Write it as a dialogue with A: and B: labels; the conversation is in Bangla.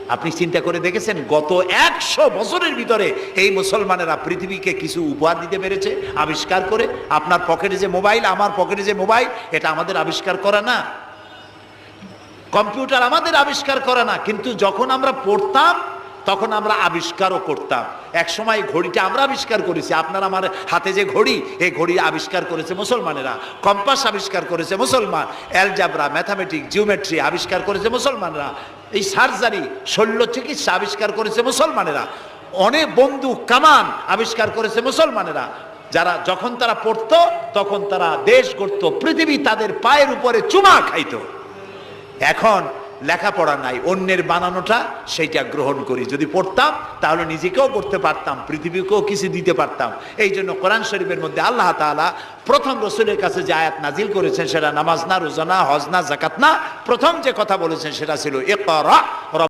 A: আপনি চিন্তা করে দেখেছেন গত 100 বছরের ভিতরে এই মুসলমানেরা পৃথিবীকে কিছু উপহার দিতে পেরেছে আবিষ্কার করে? আপনার পকেটে যে মোবাইল, আমার পকেটে যে মোবাইল, এটা আমাদের আবিষ্কার করা না? কম্পিউটার আমাদের আবিষ্কার করা না? কিন্তু যখন আমরা পড়তাম তখন আমরা আবিষ্কারও করতাম। এক সময় ঘড়িটা আমরা আবিষ্কার করেছি। আপনার আমার হাতে যে ঘড়ি, এই ঘড়ি আবিষ্কার করেছে মুসলমানেরা। কম্পাস আবিষ্কার করেছে মুসলমান। অ্যালজাবরা, ম্যাথামেটিক্স, জিওমেট্রি আবিষ্কার করেছে মুসলমানরা। এই সার্জারি, শল্য চিকিৎসা আবিষ্কার করেছে মুসলমানেরা। অনেক বন্দুক, কামান আবিষ্কার করেছে মুসলমানেরা। যারা যখন তারা পড়তো তখন তারা দেশ গড়তো, পৃথিবী তাদের পায়ের উপরে চুমা খাইতো। এখন লেখাপড়া নাই, অন্যের বানানোটা সেইটা গ্রহণ করি। যদি পড়তাম তাহলে নিজেকেও করতে পারতাম, পৃথিবীকেও কিছু দিতে পারতাম। এই জন্য কোরআন শরীফের মধ্যে আল্লাহ তাআলা প্রথম রসুলের কাছে যে আয়াত নাজিল করেছেন সেটা নামাজ না, রোজা না, হজ না, যাকাত না। প্রথম যে কথা বলেছেন সেটা ছিল ইকরা